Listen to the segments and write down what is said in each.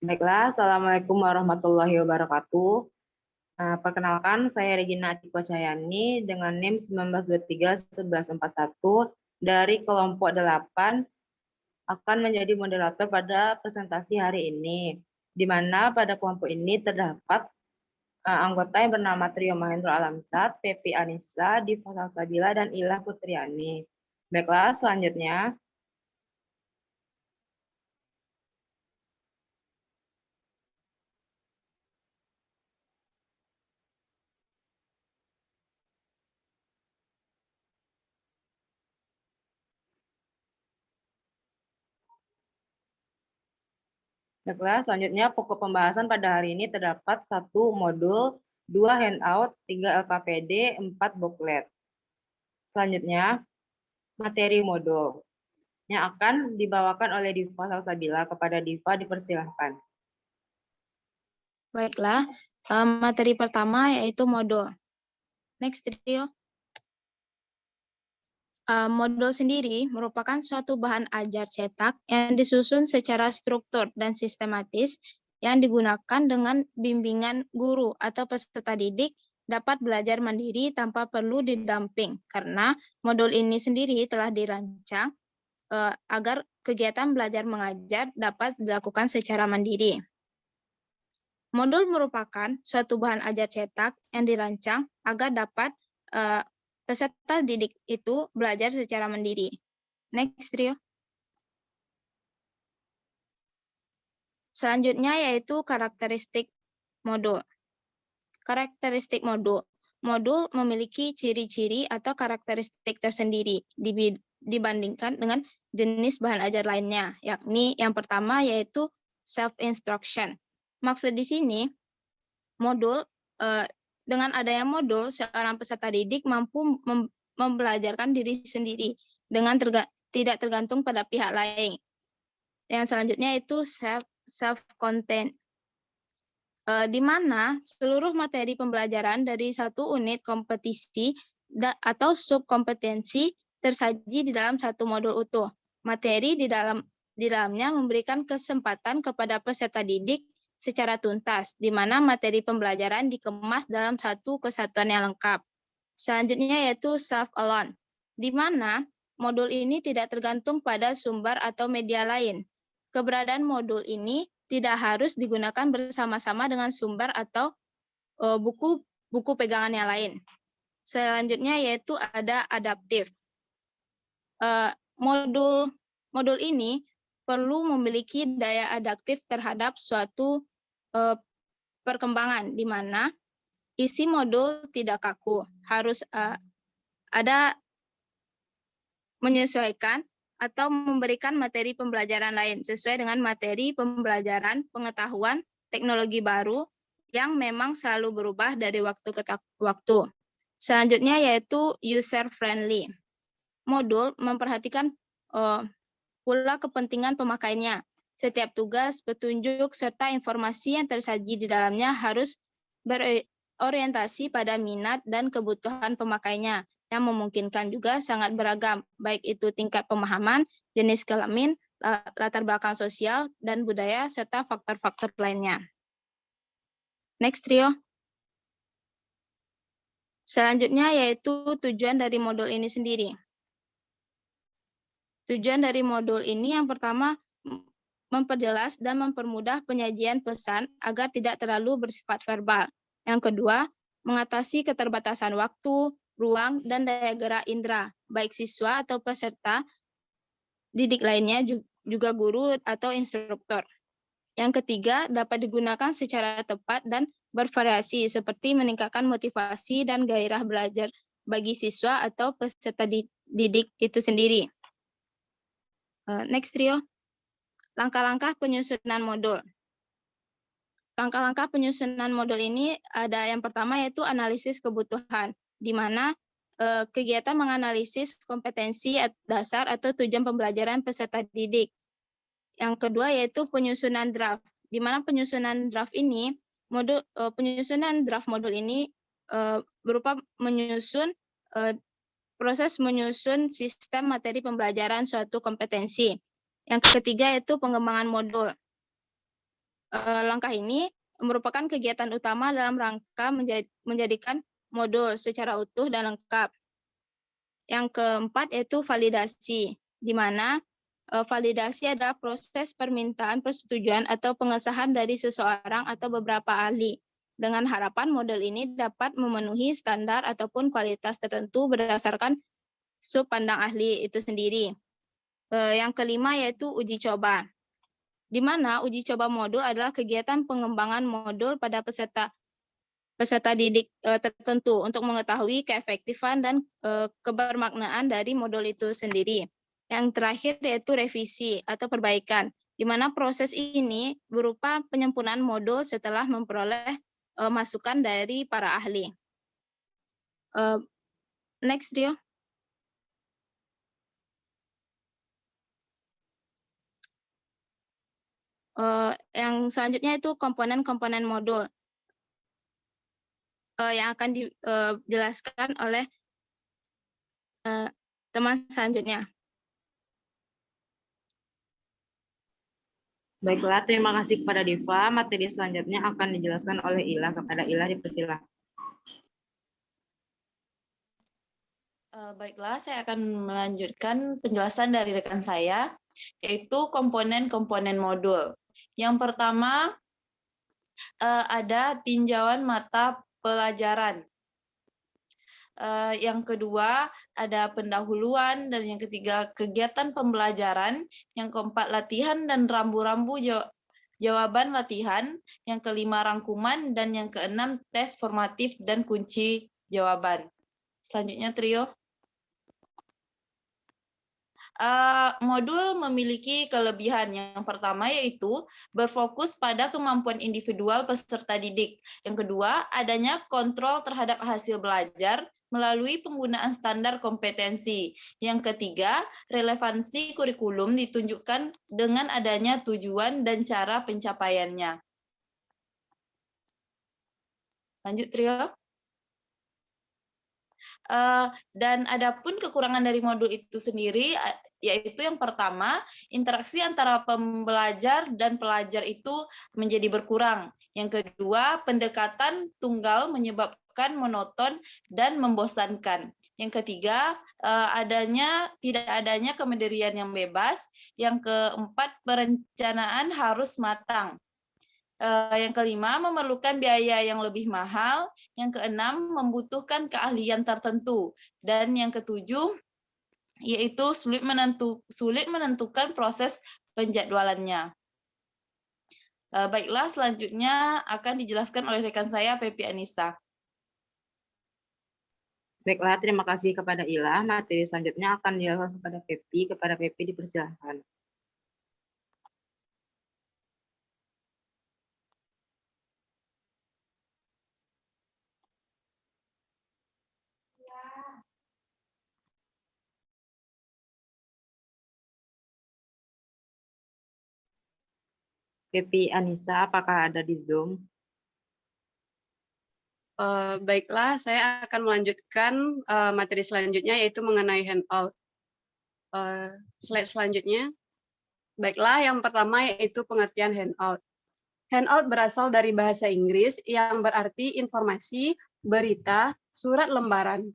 Baiklah, Assalamualaikum warahmatullahi wabarakatuh. Perkenalkan, saya Regina Atiko Cahyani dengan NIM 1923-1141 dari kelompok 8 akan menjadi moderator pada presentasi hari ini, di mana pada kelompok ini terdapat anggota yang bernama Trio Mahendro Alamsat, Pepi Anissa, Diva Salsabila, dan Ilah Putriani. Baiklah, selanjutnya. Baiklah, selanjutnya pokok pembahasan pada hari ini terdapat 1 modul, 2 handout, 3 LKPD, 4 booklet. Selanjutnya, materi modul yang akan dibawakan oleh Diva Salsabila. Kepada Diva dipersilahkan. Baiklah, materi pertama yaitu modul. Next, Trio. Modul sendiri merupakan suatu bahan ajar cetak yang disusun secara struktur dan sistematis yang digunakan dengan bimbingan guru atau peserta didik dapat belajar mandiri tanpa perlu didamping, karena modul ini sendiri telah dirancang agar kegiatan belajar mengajar dapat dilakukan secara mandiri. Modul merupakan suatu bahan ajar cetak yang dirancang agar dapat peserta didik itu belajar secara mandiri. Next, Trio. Selanjutnya yaitu karakteristik modul. Karakteristik modul. Modul memiliki ciri-ciri atau karakteristik tersendiri dibandingkan dengan jenis bahan ajar lainnya, yakni yang pertama yaitu self-instruction. Maksud di sini, modul dengan adanya modul, seorang peserta didik mampu membelajarkan diri sendiri dengan tidak tergantung pada pihak lain. Yang selanjutnya itu self-content, di mana seluruh materi pembelajaran dari satu unit kompetisi atau subkompetensi tersaji di dalam satu modul utuh. Materi di dalamnya memberikan kesempatan kepada peserta didik secara tuntas, di mana materi pembelajaran dikemas dalam satu kesatuan yang lengkap. Selanjutnya yaitu self-alone, di mana modul ini tidak tergantung pada sumber atau media lain. Keberadaan modul ini tidak harus digunakan bersama-sama dengan sumber atau buku pegangan yang lain. Selanjutnya yaitu ada adaptif. Modul ini perlu memiliki daya adaptif terhadap suatu perkembangan, di mana isi modul tidak kaku, harus ada menyesuaikan atau memberikan materi pembelajaran lain sesuai dengan materi pembelajaran pengetahuan teknologi baru yang memang selalu berubah dari waktu ke waktu. Selanjutnya yaitu user-friendly. Modul memperhatikan pula kepentingan pemakainya. Setiap tugas, petunjuk, serta informasi yang tersaji di dalamnya harus berorientasi pada minat dan kebutuhan pemakainya, yang memungkinkan juga sangat beragam, baik itu tingkat pemahaman, jenis kelamin, latar belakang sosial, dan budaya, serta faktor-faktor lainnya. Next, Trio. Selanjutnya yaitu tujuan dari modul ini sendiri. Tujuan dari modul ini yang pertama, memperjelas dan mempermudah penyajian pesan agar tidak terlalu bersifat verbal. Yang kedua, mengatasi keterbatasan waktu, ruang, dan daya gerak indera, baik siswa atau peserta didik lainnya, juga guru atau instruktur. Yang ketiga, dapat digunakan secara tepat dan bervariasi, seperti meningkatkan motivasi dan gairah belajar bagi siswa atau peserta didik itu sendiri. Next, Trio. Langkah-langkah penyusunan modul. Langkah-langkah penyusunan modul ini ada yang pertama yaitu analisis kebutuhan, di mana kegiatan menganalisis kompetensi dasar atau tujuan pembelajaran peserta didik. Yang kedua yaitu penyusunan draft, di mana penyusunan draft modul ini berupa proses menyusun sistem materi pembelajaran suatu kompetensi. Yang ketiga yaitu pengembangan modul. Langkah ini merupakan kegiatan utama dalam rangka menjadikan modul secara utuh dan lengkap. Yang keempat yaitu validasi, di mana validasi adalah proses permintaan persetujuan atau pengesahan dari seseorang atau beberapa ahli, dengan harapan model ini dapat memenuhi standar ataupun kualitas tertentu berdasarkan sub pandang ahli itu sendiri. Yang kelima yaitu uji coba, di mana uji coba modul adalah kegiatan pengembangan modul pada peserta didik tertentu untuk mengetahui keefektifan dan kebermaknaan dari modul itu sendiri. Yang terakhir yaitu revisi atau perbaikan, di mana proses ini berupa penyempurnaan modul setelah memperoleh masukan dari para ahli. Next, Rio. Yang selanjutnya itu komponen-komponen modul yang akan dijelaskan oleh teman selanjutnya. Baiklah, terima kasih kepada Diva. Materi selanjutnya akan dijelaskan oleh Ila. Kepada Ila dipersilakan. Baiklah, saya akan melanjutkan penjelasan dari rekan saya, yaitu komponen-komponen modul. Yang pertama, ada tinjauan mata pelajaran. Yang kedua, ada pendahuluan, dan yang ketiga, kegiatan pembelajaran. Yang keempat, latihan dan rambu-rambu jawaban latihan. Yang kelima, rangkuman, dan yang keenam, tes formatif dan kunci jawaban. Selanjutnya, Trio. Modul memiliki kelebihan. Yang pertama yaitu berfokus pada kemampuan individual peserta didik. Yang kedua, adanya kontrol terhadap hasil belajar melalui penggunaan standar kompetensi. Yang ketiga, relevansi kurikulum ditunjukkan dengan adanya tujuan dan cara pencapaiannya. Lanjut, Trio. Dan adapun kekurangan dari modul itu sendiri, yaitu yang pertama, interaksi antara pembelajar dan pelajar itu menjadi berkurang. Yang kedua, pendekatan tunggal menyebabkan monoton dan membosankan. Yang ketiga, tidak adanya kemandirian yang bebas. Yang keempat, perencanaan harus matang. Yang kelima, memerlukan biaya yang lebih mahal. Yang keenam, membutuhkan keahlian tertentu. Dan yang ketujuh, yaitu sulit menentukan proses penjadwalannya. Baiklah, selanjutnya akan dijelaskan oleh rekan saya, Pepi Anissa. Baiklah, terima kasih kepada Ila. Materi selanjutnya akan dijelaskan kepada Pepi. Kepada Pepi dipersilakan. Pepi Anissa, apakah ada di Zoom? Baiklah, saya akan melanjutkan materi selanjutnya, yaitu mengenai handout. Slide selanjutnya. Baiklah, yang pertama yaitu pengertian handout. Handout berasal dari bahasa Inggris yang berarti informasi, berita, surat lembaran.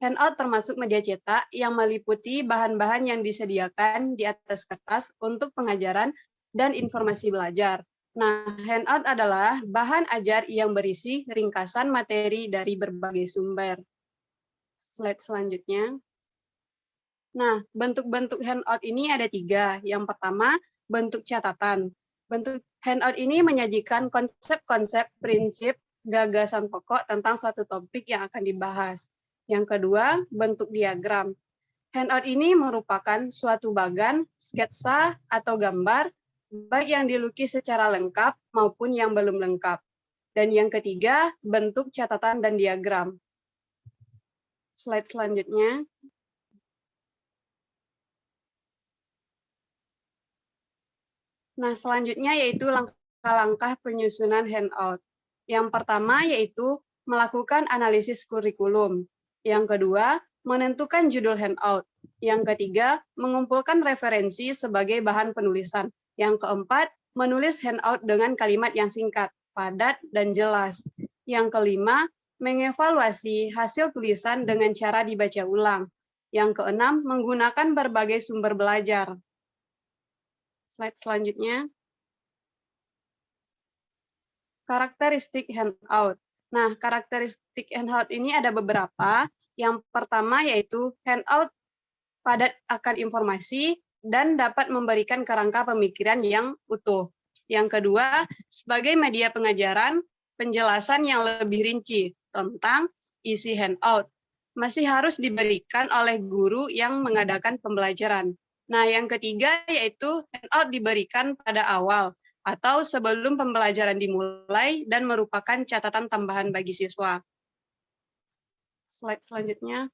Handout termasuk media cetak yang meliputi bahan-bahan yang disediakan di atas kertas untuk pengajaran dan informasi belajar. Nah, handout adalah bahan ajar yang berisi ringkasan materi dari berbagai sumber. Slide selanjutnya. Nah, bentuk-bentuk handout ini ada 3. Yang pertama, bentuk catatan. Bentuk handout ini menyajikan konsep-konsep, prinsip, gagasan pokok tentang suatu topik yang akan dibahas. Yang kedua, bentuk diagram. Handout ini merupakan suatu bagan, sketsa, atau gambar, baik yang dilukis secara lengkap maupun yang belum lengkap. Dan yang ketiga, bentuk catatan dan diagram. Slide selanjutnya. Nah, selanjutnya yaitu langkah-langkah penyusunan handout. Yang pertama yaitu melakukan analisis kurikulum. Yang kedua, menentukan judul handout. Yang ketiga, mengumpulkan referensi sebagai bahan penulisan. Yang keempat, menulis handout dengan kalimat yang singkat, padat, dan jelas. Yang kelima, mengevaluasi hasil tulisan dengan cara dibaca ulang. Yang keenam, menggunakan berbagai sumber belajar. Slide selanjutnya. Karakteristik handout. Nah, karakteristik handout ini ada beberapa. Yang pertama yaitu handout padat akan informasi dan dapat memberikan kerangka pemikiran yang utuh. Yang kedua, sebagai media pengajaran, penjelasan yang lebih rinci tentang isi handout masih harus diberikan oleh guru yang mengadakan pembelajaran. Nah, yang ketiga yaitu handout diberikan pada awal atau sebelum pembelajaran dimulai dan merupakan catatan tambahan bagi siswa. Slide selanjutnya.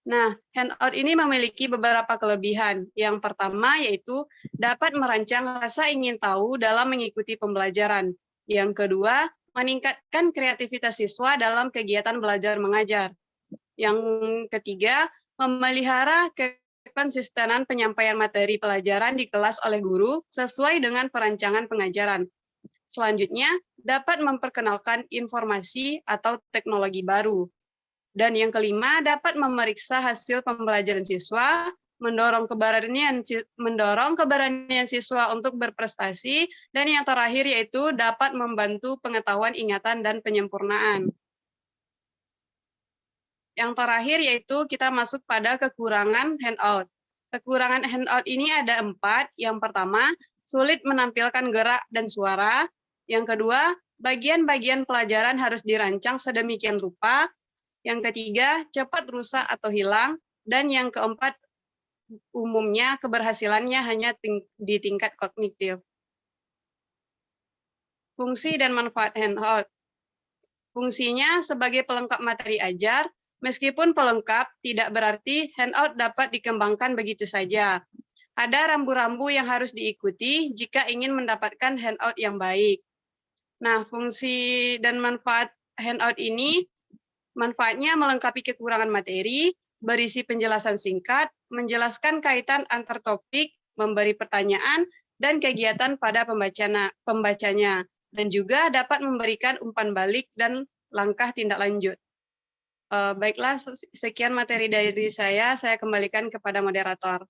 Nah, handout ini memiliki beberapa kelebihan. Yang pertama yaitu dapat merancang rasa ingin tahu dalam mengikuti pembelajaran. Yang kedua, meningkatkan kreativitas siswa dalam kegiatan belajar mengajar. Yang ketiga, memelihara konsistenan penyampaian materi pelajaran di kelas oleh guru sesuai dengan perancangan pengajaran. Selanjutnya, dapat memperkenalkan informasi atau teknologi baru. Dan yang kelima, dapat memeriksa hasil pembelajaran siswa, mendorong keberanian siswa untuk berprestasi, dan yang terakhir yaitu dapat membantu pengetahuan ingatan dan penyempurnaan. Yang terakhir yaitu kita masuk pada kekurangan handout. Kekurangan handout ini ada 4. Yang pertama, sulit menampilkan gerak dan suara. Yang kedua, bagian-bagian pelajaran harus dirancang sedemikian rupa. Yang ketiga, cepat rusak atau hilang. Dan yang keempat, umumnya keberhasilannya hanya di tingkat kognitif. Fungsi dan manfaat handout. Fungsinya sebagai pelengkap materi ajar. Meskipun pelengkap, tidak berarti handout dapat dikembangkan begitu saja. Ada rambu-rambu yang harus diikuti jika ingin mendapatkan handout yang baik. Nah, fungsi dan manfaat handout ini, manfaatnya melengkapi kekurangan materi, berisi penjelasan singkat, menjelaskan kaitan antar topik, memberi pertanyaan, dan kegiatan pada pembacanya, dan juga dapat memberikan umpan balik dan langkah tindak lanjut. Baiklah, sekian materi dari saya kembalikan kepada moderator.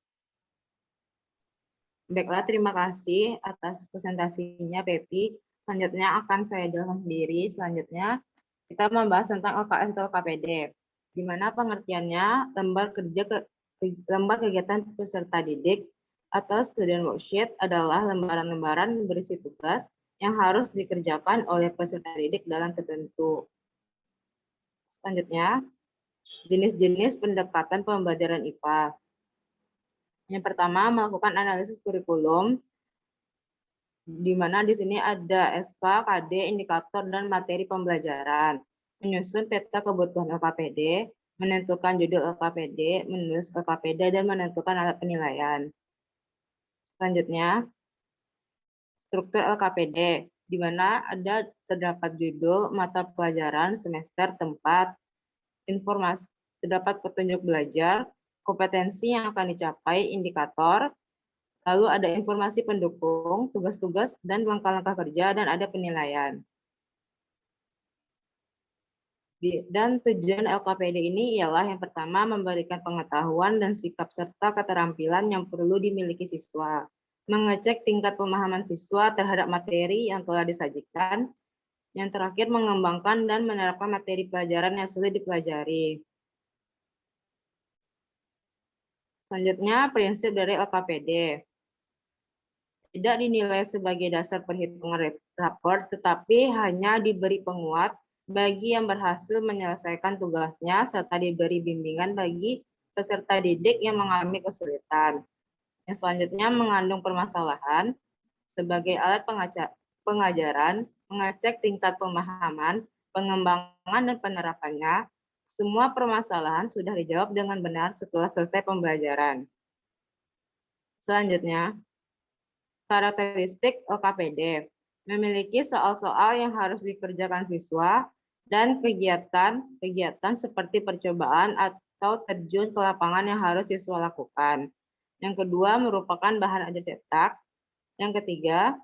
Baiklah, terima kasih atas presentasinya, Pepi. Selanjutnya akan saya jelaskan sendiri. Selanjutnya, kita membahas tentang LKS atau LKPD, di mana pengertiannya lembar kegiatan peserta didik atau student worksheet adalah lembaran-lembaran berisi tugas yang harus dikerjakan oleh peserta didik dalam tertentu. Selanjutnya, jenis-jenis pendekatan pembelajaran IPA. Yang pertama, melakukan analisis kurikulum, di mana di sini ada SK, KD, indikator, dan materi pembelajaran. Menyusun peta kebutuhan LKPD, menentukan judul LKPD, menulis LKPD, dan menentukan alat penilaian. Selanjutnya, struktur LKPD, di mana terdapat judul, mata pelajaran, semester, tempat, informasi, terdapat petunjuk belajar, kompetensi yang akan dicapai, indikator, lalu ada informasi pendukung, tugas-tugas, dan langkah-langkah kerja, dan ada penilaian. Dan tujuan LKPD ini ialah yang pertama, memberikan pengetahuan dan sikap serta keterampilan yang perlu dimiliki siswa, mengecek tingkat pemahaman siswa terhadap materi yang telah disajikan, yang terakhir mengembangkan dan menerapkan materi pelajaran yang sulit dipelajari. Selanjutnya, prinsip dari LKPD. Tidak dinilai sebagai dasar perhitungan raport, tetapi hanya diberi penguat bagi yang berhasil menyelesaikan tugasnya, serta diberi bimbingan bagi peserta didik yang mengalami kesulitan. Yang selanjutnya, mengandung permasalahan sebagai alat pengajaran, mengecek tingkat pemahaman, pengembangan, dan penerapannya. Semua permasalahan sudah dijawab dengan benar setelah selesai pembelajaran. Selanjutnya, karakteristik LKPD. Memiliki soal-soal yang harus dikerjakan siswa dan kegiatan seperti percobaan atau terjun ke lapangan yang harus siswa lakukan. Yang kedua, merupakan bahan ajar cetak. Yang ketiga,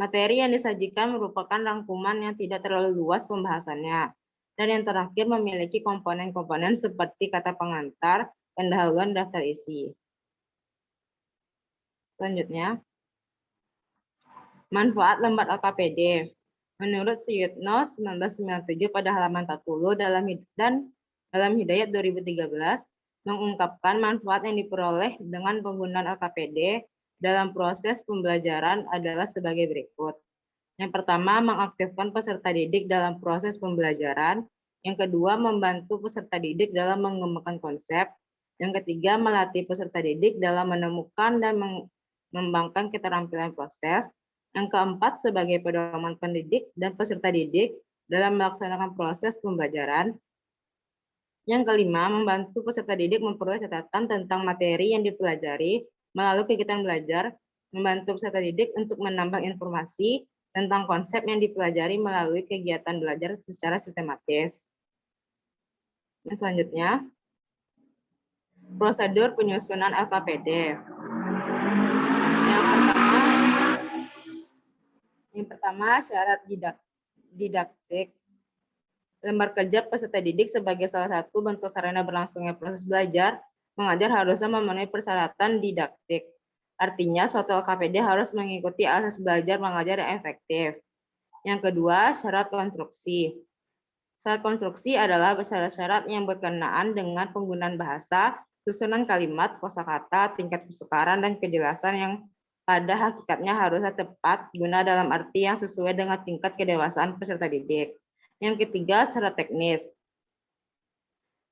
Materi yang disajikan merupakan rangkuman yang tidak terlalu luas pembahasannya. Dan yang terakhir memiliki komponen-komponen seperti kata pengantar, pendahuluan, daftar isi. Selanjutnya, manfaat lembar LKPD. Menurut Suyitno 1997 pada halaman 40 dalam Hidayat 2013 mengungkapkan manfaat yang diperoleh dengan penggunaan LKPD dalam proses pembelajaran adalah sebagai berikut. Yang pertama, mengaktifkan peserta didik dalam proses pembelajaran. Yang kedua, membantu peserta didik dalam mengembangkan konsep. Yang ketiga, melatih peserta didik dalam menemukan dan mengembangkan keterampilan proses. Yang keempat, sebagai pedoman pendidik dan peserta didik dalam melaksanakan proses pembelajaran. Yang kelima, membantu peserta didik memperoleh catatan tentang materi yang dipelajari melalui kegiatan belajar, membantu peserta didik untuk menambah informasi tentang konsep yang dipelajari melalui kegiatan belajar secara sistematis. Selanjutnya, prosedur penyusunan LKPD. Yang pertama, syarat didaktik. Lembar kerja peserta didik sebagai salah satu bentuk sarana berlangsungnya proses belajar, mengajar harusnya memenuhi persyaratan didaktik. Artinya, suatu LKPD harus mengikuti asas belajar mengajar yang efektif. Yang kedua, syarat konstruksi. Syarat konstruksi adalah syarat-syarat yang berkenaan dengan penggunaan bahasa, susunan kalimat, kosakata, tingkat kesukaran, dan kejelasan yang pada hakikatnya harusnya tepat guna dalam arti yang sesuai dengan tingkat kedewasaan peserta didik. Yang ketiga, syarat teknis.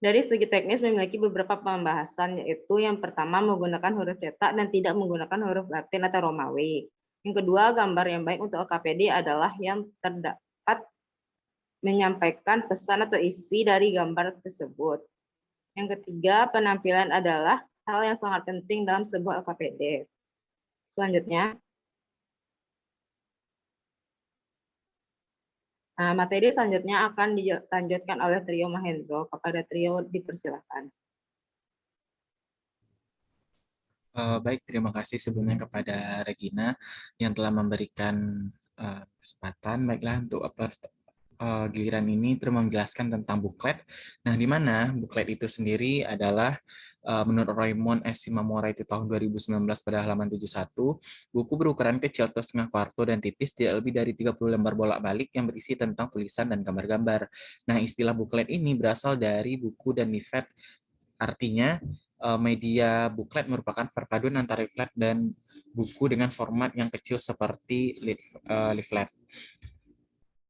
Dari segi teknis memiliki beberapa pembahasan, yaitu yang pertama menggunakan huruf cetak dan tidak menggunakan huruf Latin atau Romawi. Yang kedua, gambar yang baik untuk LKPD adalah yang terdapat menyampaikan pesan atau isi dari gambar tersebut. Yang ketiga, penampilan adalah hal yang sangat penting dalam sebuah LKPD. Selanjutnya, materi selanjutnya akan dilanjutkan oleh Trio Mahendro. Kepada Trio dipersilakan. Baik, terima kasih sebelumnya kepada Regina yang telah memberikan kesempatan. Baiklah, untuk giliran ini Trio menjelaskan tentang buklet. Nah, di mana buklet itu sendiri adalah menurut Raymond S. Shimamura itu tahun 2019 pada halaman 71, buku berukuran kecil atau setengah kuarto dan tipis tidak lebih dari 30 lembar bolak-balik yang berisi tentang tulisan dan gambar-gambar. Nah, istilah buklet ini berasal dari buku dan leaflet. Artinya, media buklet merupakan perpaduan antara leaflet dan buku dengan format yang kecil seperti leaflet.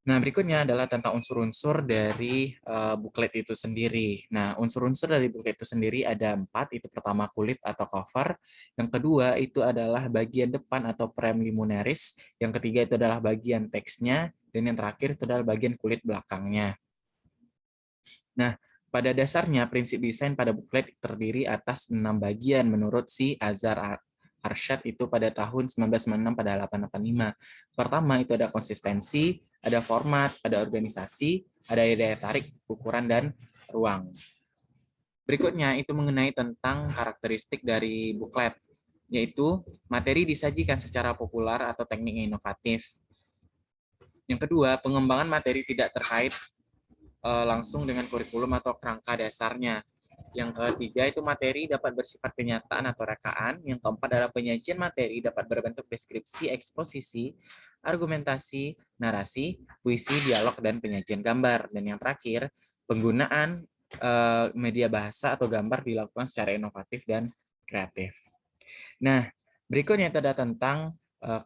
Nah, berikutnya adalah tentang unsur-unsur dari buklet itu sendiri. Nah, unsur-unsur dari buklet itu sendiri ada 4. Itu pertama kulit atau cover. Yang kedua itu adalah bagian depan atau preliminaris. Yang ketiga itu adalah bagian teksnya. Dan yang terakhir itu adalah bagian kulit belakangnya. Nah, pada dasarnya prinsip desain pada buklet terdiri atas 6 bagian menurut si Azhar Arshad itu pada tahun 1996 pada 885. Pertama itu ada konsistensi, ada format, ada organisasi, ada daya tarik, ukuran, dan ruang. Berikutnya itu mengenai tentang karakteristik dari buklet, yaitu materi disajikan secara populer atau teknik inovatif. Yang kedua, pengembangan materi tidak terkait langsung dengan kurikulum atau kerangka dasarnya. Yang ketiga itu materi dapat bersifat kenyataan atau rekaan. Yang keempat adalah penyajian materi dapat berbentuk deskripsi, eksposisi, argumentasi, narasi, puisi, dialog, dan penyajian gambar. Dan yang terakhir, penggunaan media bahasa atau gambar dilakukan secara inovatif dan kreatif. Nah, berikutnya itu ada tentang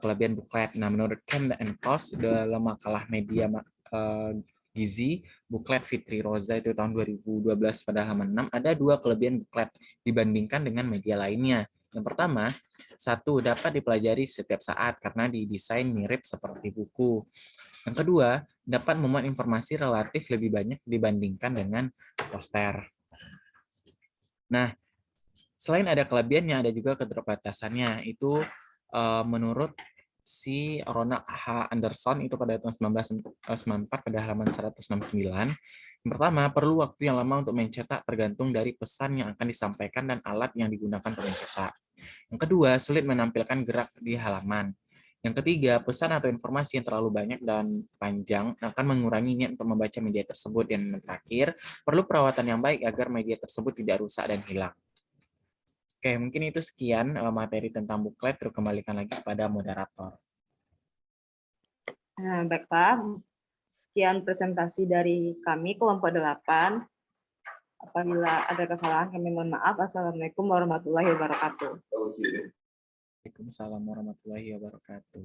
kelebihan buklet. Nah, menurut Kemp and Kos dalam makalah media Gizi, buklet Fitri Roza itu tahun 2012 pada halaman 6, ada 2 kelebihan buklet dibandingkan dengan media lainnya. Yang pertama, 1, dapat dipelajari setiap saat karena didesain mirip seperti buku. Yang kedua, dapat memuat informasi relatif lebih banyak dibandingkan dengan poster. Nah, selain ada kelebihannya, ada juga keterbatasannya. Itu menurut si Ronald H. Anderson itu pada tahun 1994 pada halaman 169. Yang pertama, perlu waktu yang lama untuk mencetak tergantung dari pesan yang akan disampaikan dan alat yang digunakan untuk mencetak. Yang kedua, sulit menampilkan gerak di halaman. Yang ketiga, pesan atau informasi yang terlalu banyak dan panjang akan mengurangi niat untuk membaca media tersebut. Dan yang terakhir, perlu perawatan yang baik agar media tersebut tidak rusak dan hilang. Oke, mungkin itu sekian materi tentang buklet. Terus kembalikan lagi kepada moderator. Nah, baiklah. Sekian presentasi dari kami kelompok 8. Apabila ada kesalahan kami mohon maaf. Assalamualaikum warahmatullahi wabarakatuh. Waalaikumsalam warahmatullahi wabarakatuh.